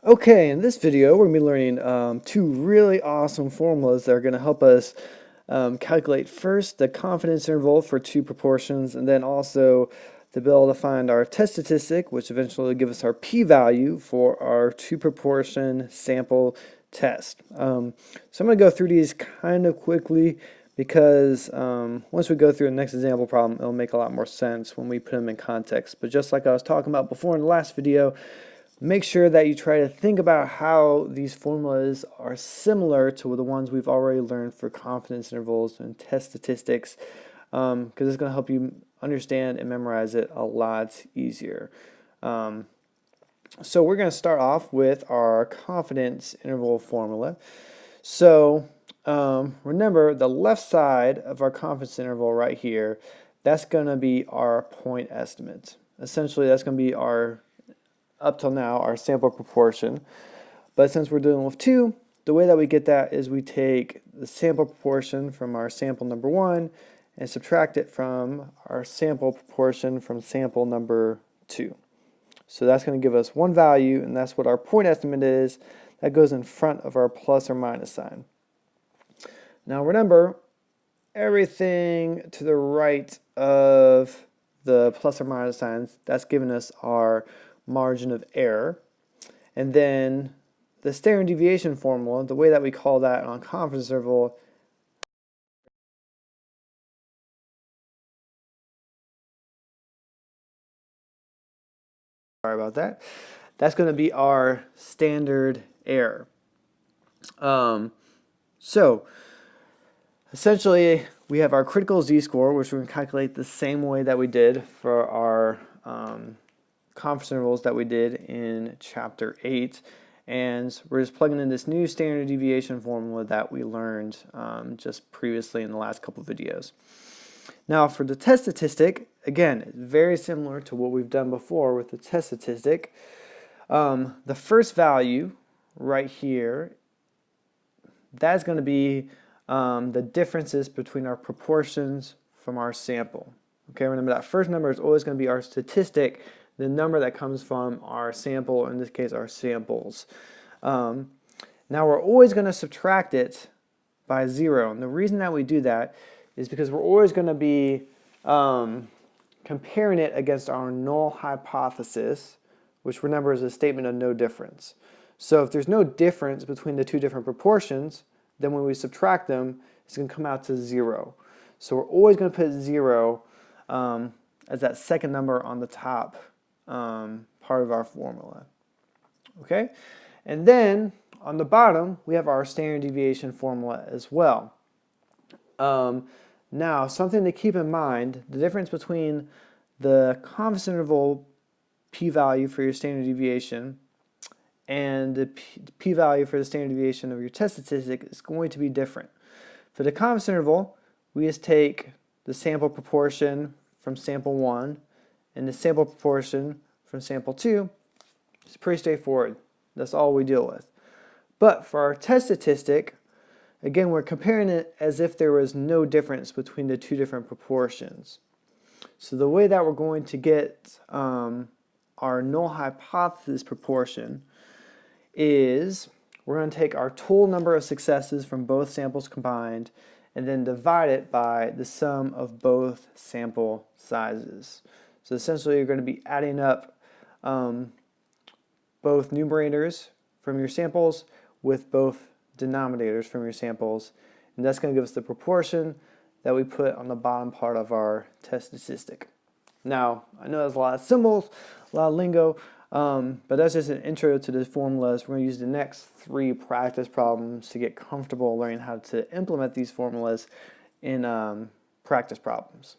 Okay, in this video, we're going to be learning two really awesome formulas that are going to help us calculate first the confidence interval for two proportions, and then also to be able to find our test statistic, which eventually will give us our p-value for our two proportion sample test. So I'm going to go through these kind of quickly because once we go through the next example problem, it'll make a lot more sense when we put them in context. But just like I was talking about before in the last video, make sure that you try to think about how these formulas are similar to the ones we've already learned for confidence intervals and test statistics, because it's going to help you understand and memorize it a lot easier. So we're going to start off with our confidence interval formula. So remember, the left side of our confidence interval right here, that's going to be our point estimate. Essentially, that's going to be our up till now our sample proportion. But since we're dealing with two, the way that we get that is we take the sample proportion from our sample number one and subtract it from our sample proportion from sample number two. So that's going to give us one value, and that's what our point estimate is. That goes in front of our plus or minus sign. Now remember, everything to the right of the plus or minus signs, that's giving us our margin of error. And then the standard deviation formula, the way that we call that on confidence interval, sorry about that, that's going to be our standard error. So essentially we have our critical z-score, which we're going to calculate the same way that we did for our confidence intervals that we did in chapter 8, and we're just plugging in this new standard deviation formula that we learned just previously in the last couple of videos. Now for the test statistic, again, it's very similar to what we've done before with the test statistic. The first value right here, that's going to be the differences between our proportions from our sample. Okay, remember that first number is always going to be our statistic, the number that comes from our sample, in this case our samples. Now we're always going to subtract it by 0, and the reason that we do that is because we're always going to be comparing it against our null hypothesis, which remember is a statement of no difference. So if there's no difference between the two different proportions, then when we subtract them, it's going to come out to 0. So we're always going to put 0 as that second number on the top part of our formula. Okay? And then on the bottom, we have our standard deviation formula as well. Now, something to keep in mind, the difference between the confidence interval p-value for your standard deviation and the p-value for the standard deviation of your test statistic is going to be different. For the confidence interval, we just take the sample proportion from sample 1 and the sample proportion from sample 2. It's pretty straightforward. That's all we deal with. But for our test statistic, again, we're comparing it as if there was no difference between the two different proportions. So the way that we're going to get our null hypothesis proportion is we're going to take our total number of successes from both samples combined and then divide it by the sum of both sample sizes. So essentially you're going to be adding up both numerators from your samples with both denominators from your samples, and that's going to give us the proportion that we put on the bottom part of our test statistic. Now, I know there's a lot of symbols, a lot of lingo, but that's just an intro to the formulas. We're going to use the next 3 practice problems to get comfortable learning how to implement these formulas in practice problems.